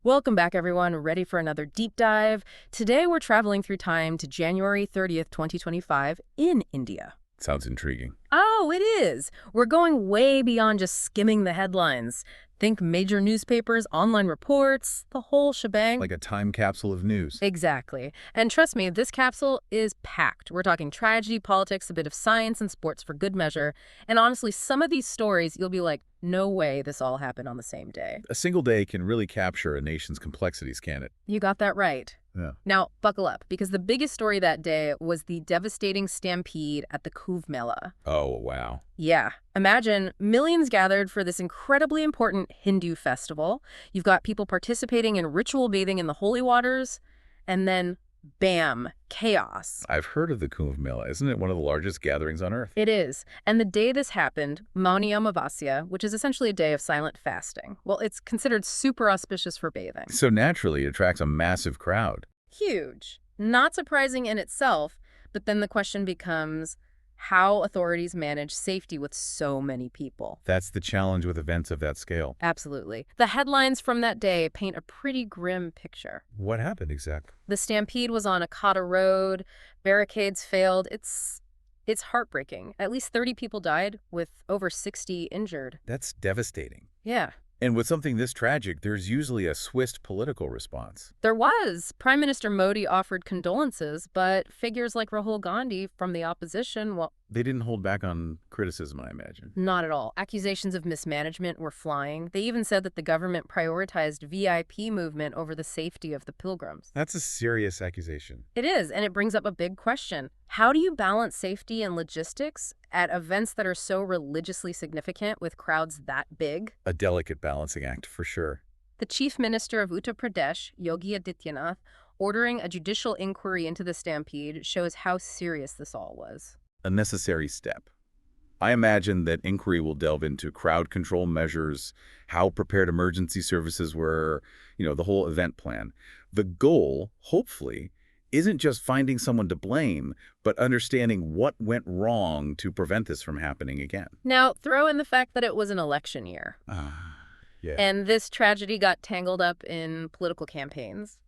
Welcome back, everyone. Ready for another deep dive? Today, we're traveling through time to January 30th, 2025 in India. Sounds intriguing. Oh, it is. We're going way beyond just skimming the headlines. Think major newspapers, online reports, the whole shebang. Like a time capsule of news. Exactly. And trust me, this capsule is packed. We're talking tragedy, politics, a bit of science, and sports for good measure. And honestly, some of these stories, you'll be like, no way this all happened on the same day. A single day can really capture a nation's complexities, can't it? You got that right. Yeah. Now, buckle up, because the biggest story that day was the devastating stampede at the Kumbh Mela. Oh, wow. Yeah. Imagine millions gathered for this incredibly important Hindu festival. You've got people participating in ritual bathing in the holy waters, and then, bam, chaos. I've heard of the Kumbh Mela. Isn't it one of the largest gatherings on Earth? It is. And the day this happened, Mauni Amavasya, which is essentially a day of silent fasting, well, it's considered super auspicious for bathing. So naturally, it attracts a massive crowd. Huge. Not surprising in itself, but then the question becomes how authorities manage safety with so many people. That's the challenge with events of that scale. Absolutely. The headlines from that day paint a pretty grim picture. What happened exactly? The stampede was on Akata Road, barricades failed. It's heartbreaking. At least 30 people died, with over 60 injured. That's devastating. Yeah. And with something this tragic, there's usually a swift political response. There was. Prime Minister Modi offered condolences, but figures like Rahul Gandhi from the opposition, well, They didn't hold back on criticism, I imagine. not at all. Accusations of mismanagement were flying. They even said that the government prioritized VIP movement over the safety of the pilgrims. That's a serious accusation. It is, and it brings up a big question. How do you balance safety and logistics at events that are so religiously significant with crowds that big? A delicate balancing act, for sure. The Chief Minister of Uttar Pradesh, Yogi Adityanath, ordering a judicial inquiry into the stampede shows how serious this all was. A necessary step. I imagine that inquiry will delve into crowd control measures, how prepared emergency services were, the whole event plan. The goal, hopefully, isn't just finding someone to blame, but understanding what went wrong to prevent this from happening again. Now, throw in the fact that it was an election year. Yeah. And this tragedy got tangled up in political campaigns,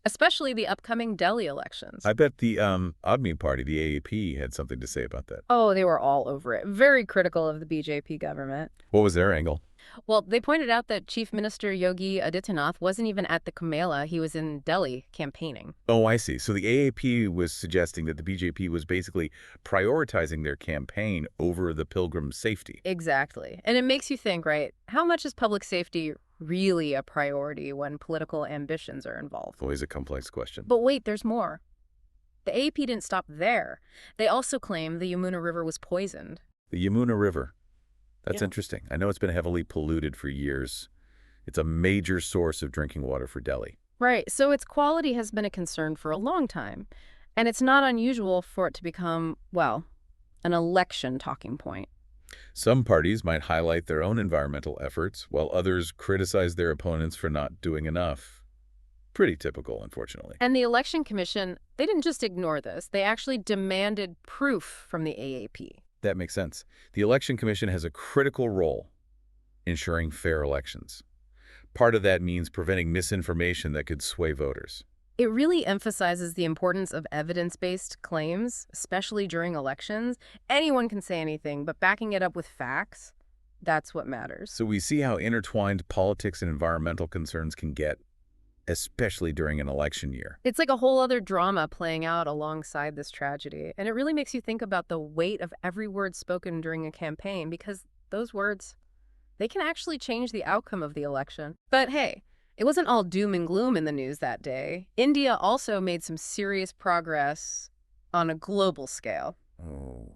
especially the upcoming Delhi elections. I bet the Admi Party, the AAP, had something to say about that. Oh, they were all over it. Very critical of the BJP government. What was their angle? Well, they pointed out that Chief Minister Yogi Adityanath wasn't even at the Kumbh Mela. He was in Delhi campaigning. Oh, I see. So the AAP was suggesting that the BJP was basically prioritizing their campaign over the pilgrim safety. Exactly. And it makes you think, right? How much is public safety really a priority when political ambitions are involved? Always a complex question. But wait, there's more. The AAP didn't stop there. They also claim the Yamuna River was poisoned. The Yamuna River. That's Yeah. interesting. I know it's been heavily polluted for years. It's a major source of drinking water for Delhi. Right, so its quality has been a concern for a long time. And it's not unusual for it to become, well, an election talking point. Some parties might highlight their own environmental efforts, while others criticize their opponents for not doing enough. Pretty typical, unfortunately. And the Election Commission, they didn't just ignore this. They actually demanded proof from the AAP. That makes sense. The Election Commission has a critical role ensuring fair elections. Part of that means preventing misinformation that could sway voters. It really emphasizes the importance of evidence-based claims, especially during elections. Anyone can say anything, but backing it up with facts, that's what matters. So we see how intertwined politics and environmental concerns can get, especially during an election year. It's like a whole other drama playing out alongside this tragedy. And it really makes you think about the weight of every word spoken during a campaign, because those words, they can actually change the outcome of the election. But hey, it wasn't all doom and gloom in the news that day. India also made some serious progress on a global scale. Oh.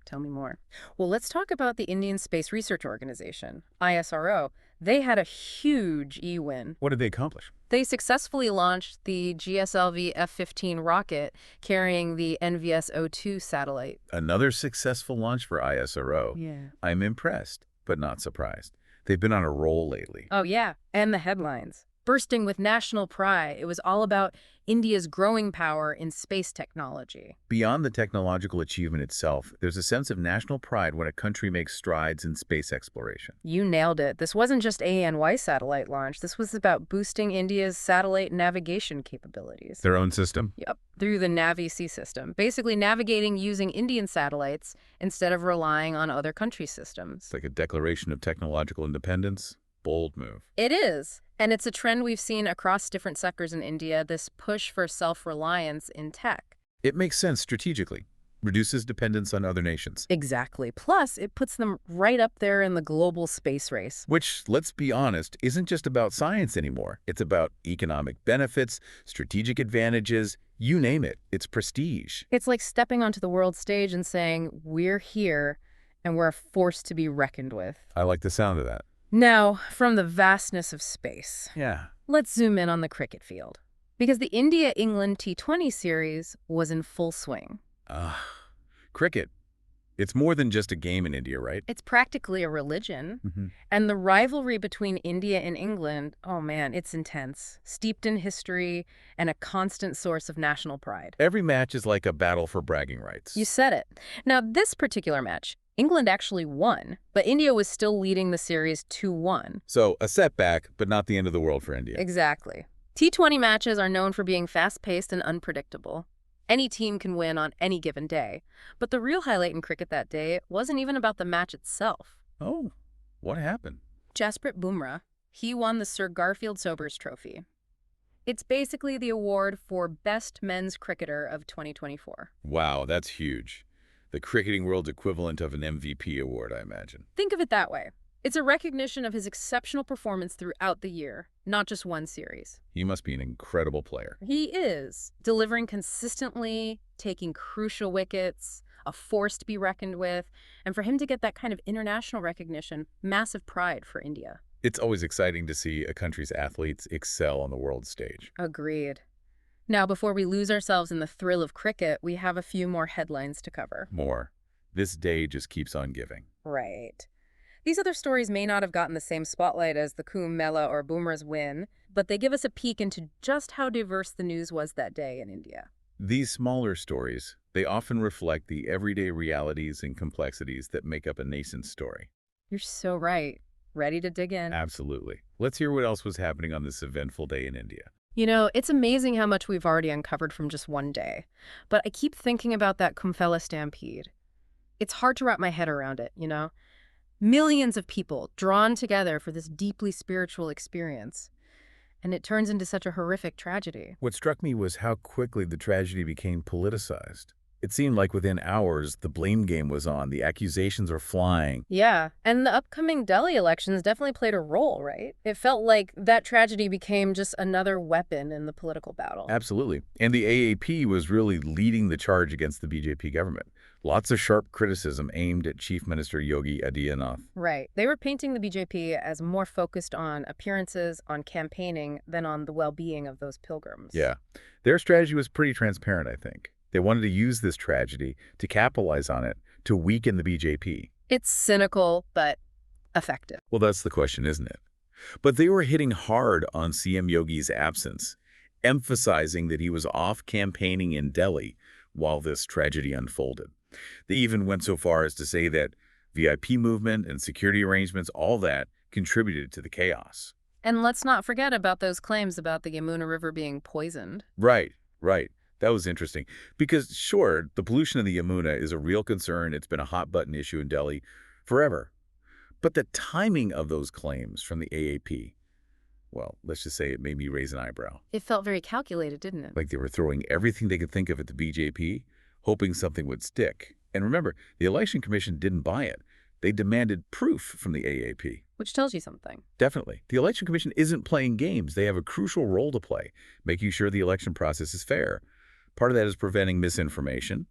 Tell me more. Well, let's talk about the Indian Space Research Organization, ISRO. They had a huge e-win. What did they accomplish? They successfully launched the GSLV F-15 rocket carrying the NVS-02 satellite. Another successful launch for ISRO. Yeah. I'm impressed, but not surprised. They've been on a roll lately. Oh, yeah. And the headlines. bursting with national pride. It was all about India's growing power in space technology. Beyond the technological achievement itself, there's a sense of national pride when a country makes strides in space exploration. You nailed it. This wasn't just ANY satellite launch. This was about boosting India's satellite navigation capabilities. Their own system? Yep, through the Navi-C system, basically navigating using Indian satellites instead of relying on other countries' systems. It's like a declaration of technological independence. Bold move. It is, and it's a trend we've seen across different sectors in India, this push for self-reliance in tech. It makes sense strategically. Reduces dependence on other nations. Exactly. Plus, it puts them right up there in the global space race. Which, let's be honest, isn't just about science anymore. It's about economic benefits, strategic advantages, you name it. It's prestige. It's like stepping onto the world stage and saying, we're here, and we're a force to be reckoned with. I like the sound of that. Now, from the vastness of space, Yeah. let's zoom in on the cricket field. Because the India-England T20 series was in full swing. Cricket. It's more than just a game in India, right? It's practically a religion. Mm-hmm. And the rivalry between India and England, oh man, it's intense, steeped in history and a constant source of national pride. Every match is like a battle for bragging rights. You said it. Now, this particular match, England actually won, but India was still leading the series 2-1. So, a setback, but not the end of the world for India. Exactly. T20 matches are known for being fast-paced and unpredictable. Any team can win on any given day. But the real highlight in cricket that day wasn't even about the match itself. Oh, what happened? Jasprit Bumrah, he won the Sir Garfield Sobers Trophy. It's basically the award for Best Men's Cricketer of 2024. Wow, that's huge. The cricketing world's equivalent of an MVP award, I imagine. Think of it that way. It's a recognition of his exceptional performance throughout the year, not just one series. He must be an incredible player. He is, delivering consistently, taking crucial wickets, a force to be reckoned with, and for him to get that kind of international recognition, massive pride for India. It's always exciting to see a country's athletes excel on the world stage. Agreed. Now, before we lose ourselves in the thrill of cricket, we have a few more headlines to cover. More. This day just keeps on giving. Right. These other stories may not have gotten the same spotlight as the Kumbh Mela or Bumrah's win, but they give us a peek into just how diverse the news was that day in India. These smaller stories, they often reflect the everyday realities and complexities that make up a nascent story. You're so right. Ready to dig in? Absolutely. Let's hear what else was happening on this eventful day in India. You know, it's amazing how much we've already uncovered from just one day. But I keep thinking about that Kumbh Mela stampede. It's hard to wrap my head around it, you know? Millions of people drawn together for this deeply spiritual experience. And it turns into such a horrific tragedy. What struck me was how quickly the tragedy became politicized. It seemed like within hours, the blame game was on. The accusations were flying. Yeah, and the upcoming Delhi elections definitely played a role, right? It felt like that tragedy became just another weapon in the political battle. Absolutely. And the AAP was really leading the charge against the BJP government. Lots of sharp criticism aimed at Chief Minister Yogi Adityanath. Right. They were painting the BJP as more focused on appearances, on campaigning, than on the well-being of those pilgrims. Yeah. Their strategy was pretty transparent, I think. They wanted to use this tragedy to capitalize on it, to weaken the BJP. It's cynical, but effective. Well, that's the question, isn't it? But they were hitting hard on CM Yogi's absence, emphasizing that he was off campaigning in Delhi while this tragedy unfolded. They even went so far as to say that VIP movement and security arrangements, all that, contributed to the chaos. And let's not forget about those claims about the Yamuna River being poisoned. Right. That was interesting. Because, sure, the pollution of the Yamuna is a real concern. It's been a hot-button issue in Delhi forever. But the timing of those claims from the AAP, well, let's just say it made me raise an eyebrow. It felt very calculated, didn't it? Like they were throwing everything they could think of at the BJP, hoping something would stick. And remember, the Election Commission didn't buy it. They demanded proof from the AAP. Which tells you something. Definitely. The Election Commission isn't playing games. They have a crucial role to play, making sure the election process is fair. Part of that is preventing misinformation,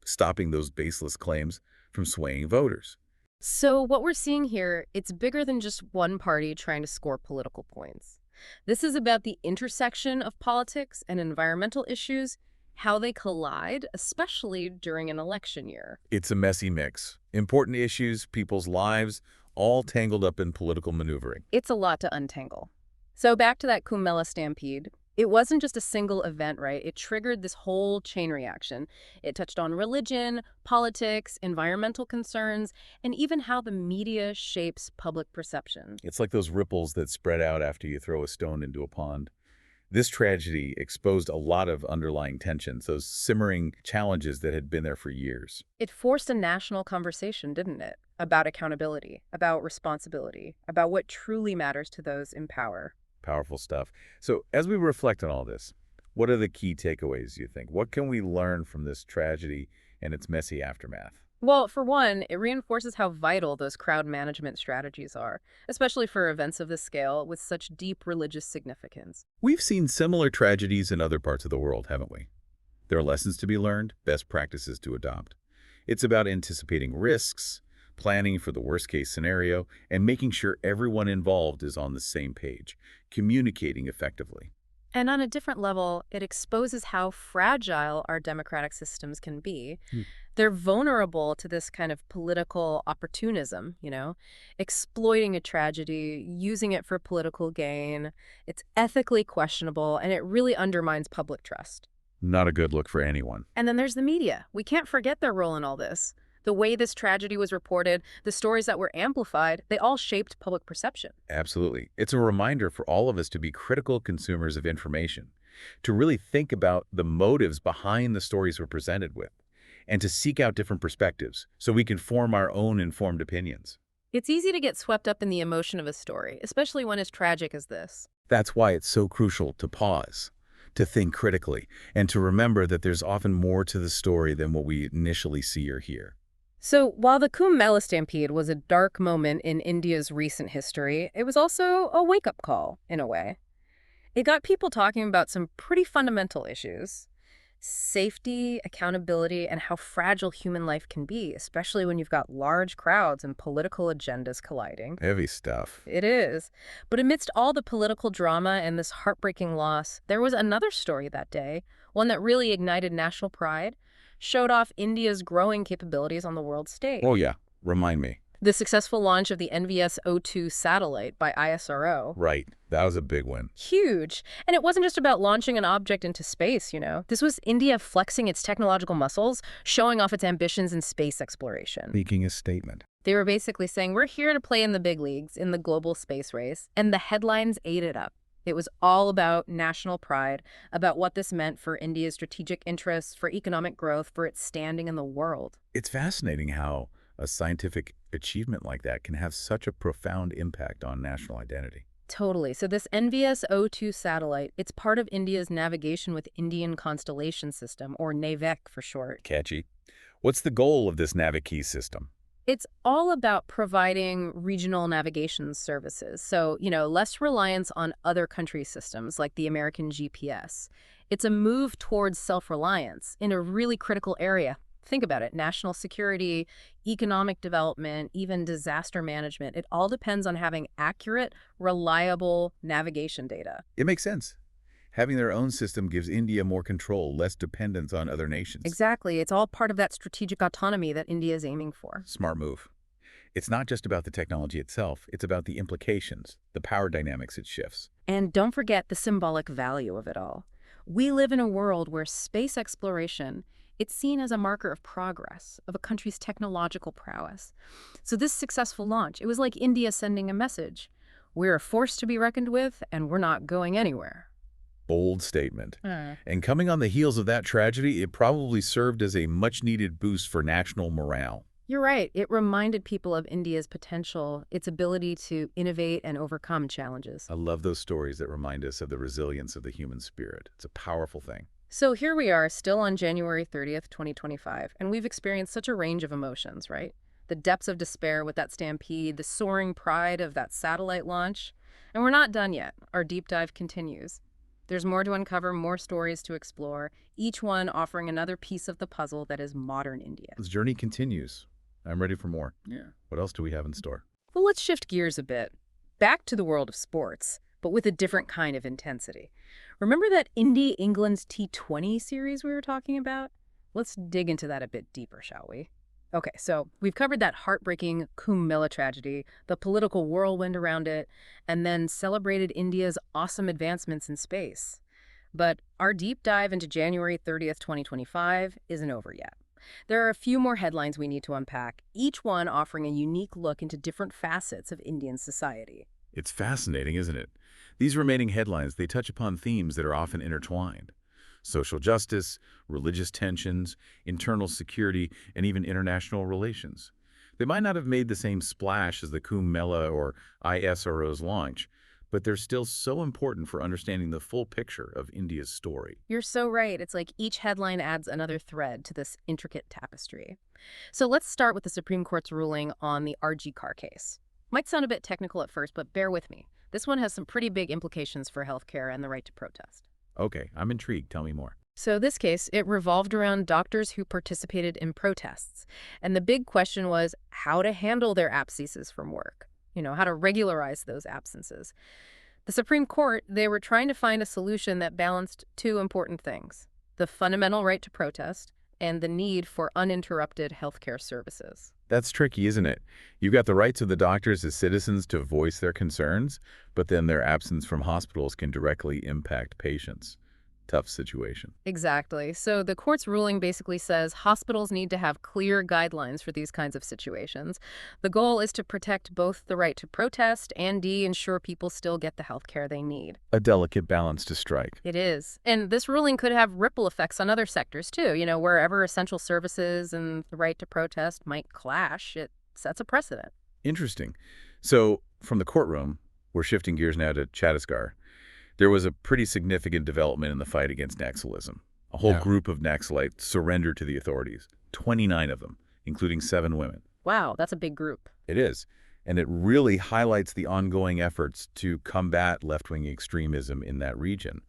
stopping those baseless claims from swaying voters. So what we're seeing here, it's bigger than just one party trying to score political points. This is about the intersection of politics and environmental issues, how they collide, especially during an election year. It's a messy mix. Important issues, people's lives, all tangled up in political maneuvering. It's a lot to untangle. So back to that Kumbh stampede. It wasn't just a single event, right? It triggered this whole chain reaction. It touched on religion, politics, environmental concerns, and even how the media shapes public perception. It's like those ripples that spread out after you throw a stone into a pond. This tragedy exposed a lot of underlying tensions, those simmering challenges that had been there for years. It forced a national conversation, didn't it? About accountability, about responsibility, about what truly matters to those in power. Powerful stuff. So as we reflect on all this, what are the key takeaways, you think? What can we learn from this tragedy and its messy aftermath? Well, for one, it reinforces how vital those crowd management strategies are, especially for events of this scale with such deep religious significance. We've seen similar tragedies in other parts of the world, haven't we? There are lessons to be learned, best practices to adopt. It's about anticipating risks, planning for the worst-case scenario, and making sure everyone involved is on the same page, communicating effectively. And on a different level, it exposes how fragile our democratic systems can be. Hmm. They're vulnerable to this kind of political opportunism, exploiting a tragedy, using it for political gain. It's ethically questionable, and it really undermines public trust. Not a good look for anyone. And then there's the media. We can't forget their role in all this. The way this tragedy was reported, the stories that were amplified, they all shaped public perception. Absolutely. It's a reminder for all of us to be critical consumers of information, to really think about the motives behind the stories we're presented with, and to seek out different perspectives so we can form our own informed opinions. It's easy to get swept up in the emotion of a story, especially when it's tragic as this. That's why it's so crucial to pause, to think critically, and to remember that there's often more to the story than what we initially see or hear. So while the Kumbh stampede was a dark moment in India's recent history, it was also a wake-up call, in a way. It got people talking about some pretty fundamental issues. Safety, accountability, and how fragile human life can be, especially when you've got large crowds and political agendas colliding. Heavy stuff. It is. But amidst all the political drama and this heartbreaking loss, there was another story that day, one that really ignited national pride, showed off India's growing capabilities on the world stage. Oh yeah, remind me. The successful launch of the NVS-02 satellite by ISRO. Right, that was a big one. Huge. And it wasn't just about launching an object into space. This was India flexing its technological muscles, showing off its ambitions in space exploration. Making a statement. They were basically saying, we're here to play in the big leagues, in the global space race. And the headlines ate it up. It was all about national pride, about what this meant for India's strategic interests, for economic growth, for its standing in the world. It's fascinating how a scientific achievement like that can have such a profound impact on national identity. Totally. So this NVS-02 satellite, it's part of India's Navigation with Indian Constellation System, or NAVEC for short. Catchy. What's the goal of this Navigate system? It's all about providing regional navigation services. So, less reliance on other countries' systems like the American GPS. It's a move towards self-reliance in a really critical area. Think about it. National security, economic development, even disaster management. It all depends on having accurate, reliable navigation data. It makes sense. Having their own system gives India more control, less dependence on other nations. Exactly. It's all part of that strategic autonomy that India is aiming for. Smart move. It's not just about the technology itself, it's about the implications, the power dynamics it shifts. And don't forget the symbolic value of it all. We live in a world where space exploration, it's seen as a marker of progress, of a country's technological prowess. So this successful launch, it was like India sending a message. We're a force to be reckoned with, and we're not going anywhere. Bold statement. And coming on the heels of that tragedy, it probably served as a much-needed boost for national morale. You're right. It reminded people of India's potential, its ability to innovate and overcome challenges. I love those stories that remind us of the resilience of the human spirit. It's a powerful thing. So here we are, still on January 30th, 2025, and we've experienced such a range of emotions, right? The depths of despair with that stampede, the soaring pride of that satellite launch. And we're not done yet. Our deep dive continues. There's more to uncover, more stories to explore, each one offering another piece of the puzzle that is modern India. This journey continues. I'm ready for more. Yeah. What else do we have in store? Well, let's shift gears a bit. Back to the world of sports, but with a different kind of intensity. Remember that India-England T20 series we were talking about? Let's dig into that a bit deeper, shall we? Okay, so we've covered that heartbreaking Kumbh Mela tragedy, the political whirlwind around it, and then celebrated India's awesome advancements in space. But our deep dive into January 30th, 2025 isn't over yet. There are a few more headlines we need to unpack, each one offering a unique look into different facets of Indian society. It's fascinating, isn't it? These remaining headlines, they touch upon themes that are often intertwined. Social justice, religious tensions, internal security, and even international relations. They might not have made the same splash as the Kumbh Mela or ISRO's launch, but they're still so important for understanding the full picture of India's story. You're so right. It's like each headline adds another thread to this intricate tapestry. So let's start with the Supreme Court's ruling on the RG car case. Might sound a bit technical at first, but bear with me. This one has some pretty big implications for healthcare and the right to protest. Okay, I'm intrigued. Tell me more. So this case, it revolved around doctors who participated in protests. And the big question was how to handle their absences from work. How to regularize those absences. The Supreme Court, they were trying to find a solution that balanced two important things: the fundamental right to protest and the need for uninterrupted healthcare services. That's tricky, isn't it? You've got the rights of the doctors as citizens to voice their concerns, but then their absence from hospitals can directly impact patients. Tough situation. Exactly. So the court's ruling basically says hospitals need to have clear guidelines for these kinds of situations. The goal is to protect both the right to protest and ensure people still get the health care they need. A delicate balance to strike. It is. And this ruling could have ripple effects on other sectors too. Wherever essential services and the right to protest might clash, it sets a precedent. Interesting. So, from the courtroom, we're shifting gears now to Chhattisgarh. There was a pretty significant development in the fight against Naxalism. A whole group of Naxalites surrendered to the authorities, 29 of them, including 7 women. Wow, that's a big group. It is. And it really highlights the ongoing efforts to combat left-wing extremism in that region.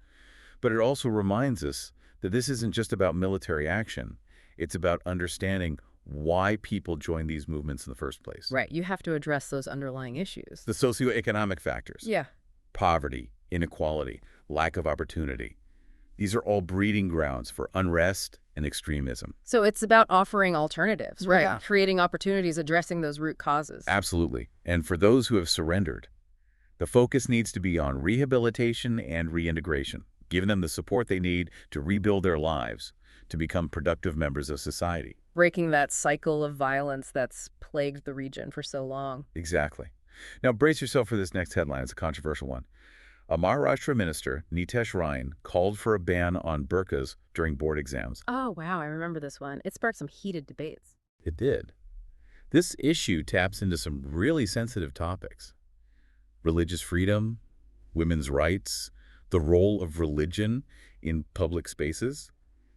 But it also reminds us that this isn't just about military action. It's about understanding why people join these movements in the first place. Right, you have to address those underlying issues. The socioeconomic factors. Yeah. Poverty, inequality, lack of opportunity. These are all breeding grounds for unrest and extremism. So it's about offering alternatives, right? Yeah. Creating opportunities, addressing those root causes. Absolutely. And for those who have surrendered, the focus needs to be on rehabilitation and reintegration, giving them the support they need to rebuild their lives, to become productive members of society. Breaking that cycle of violence that's plagued the region for so long. Exactly. Now brace yourself for this next headline. It's a controversial one. A Maharashtra minister, Nitesh Ryan, called for a ban on burqas during board exams. Oh, wow, I remember this one. It sparked some heated debates. It did. This issue taps into some really sensitive topics. Religious freedom, women's rights, the role of religion in public spaces.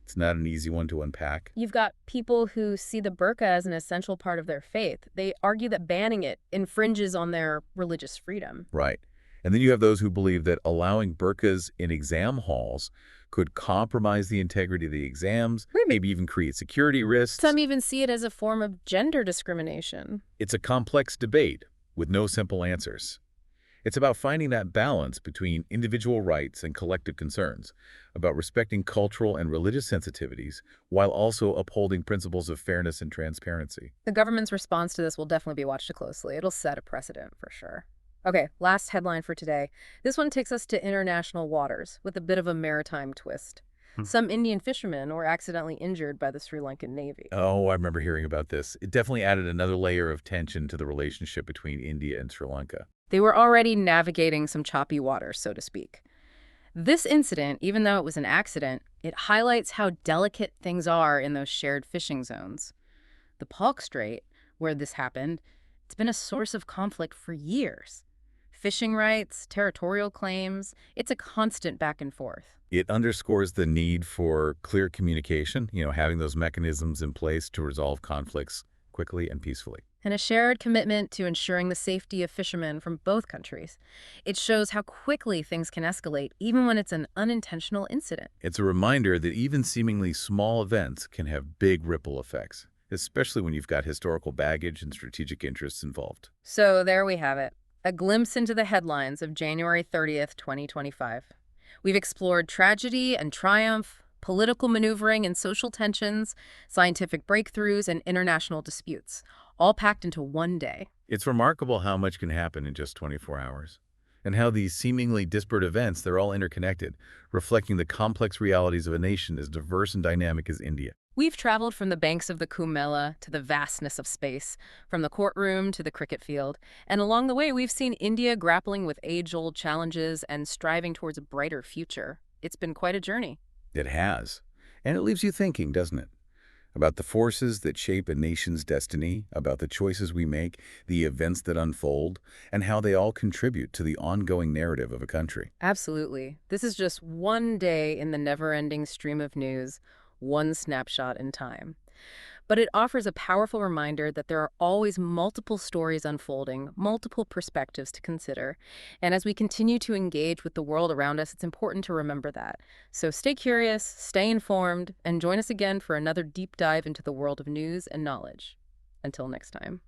It's not an easy one to unpack. You've got people who see the burqa as an essential part of their faith. They argue that banning it infringes on their religious freedom. Right. And then you have those who believe that allowing burqas in exam halls could compromise the integrity of the exams, maybe even create security risks. Some even see it as a form of gender discrimination. It's a complex debate with no simple answers. It's about finding that balance between individual rights and collective concerns, about respecting cultural and religious sensitivities while also upholding principles of fairness and transparency. The government's response to this will definitely be watched closely. It'll set a precedent for sure. Okay, last headline for today. This one takes us to international waters with a bit of a maritime twist. Some Indian fishermen were accidentally injured by the Sri Lankan Navy. Oh, I remember hearing about this. It definitely added another layer of tension to the relationship between India and Sri Lanka. They were already navigating some choppy waters, so to speak. This incident, even though it was an accident, it highlights how delicate things are in those shared fishing zones. The Palk Strait, where this happened, it's been a source of conflict for years. Fishing rights, territorial claims, it's a constant back and forth. It underscores the need for clear communication, having those mechanisms in place to resolve conflicts quickly and peacefully. And a shared commitment to ensuring the safety of fishermen from both countries. It shows how quickly things can escalate, even when it's an unintentional incident. It's a reminder that even seemingly small events can have big ripple effects, especially when you've got historical baggage and strategic interests involved. So there we have it. A glimpse into the headlines of January 30th, 2025. We've explored tragedy and triumph, Political maneuvering and social tensions, scientific breakthroughs, and international disputes, all packed into one day. It's remarkable how much can happen in just 24 hours, and how these seemingly disparate events, they're all interconnected, reflecting the complex realities of a nation as diverse and dynamic as India. We've traveled from the banks of the Kumbh to the vastness of space, from the courtroom to the cricket field, and along the way we've seen India grappling with age-old challenges and striving towards a brighter future. It's been quite a journey. It has. And it leaves you thinking, doesn't it? About the forces that shape a nation's destiny, about the choices we make, the events that unfold, and how they all contribute to the ongoing narrative of a country. Absolutely. This is just one day in the never-ending stream of news, one snapshot in time. But it offers a powerful reminder that there are always multiple stories unfolding, multiple perspectives to consider. And as we continue to engage with the world around us, it's important to remember that. So stay curious, stay informed, and join us again for another deep dive into the world of news and knowledge. Until next time.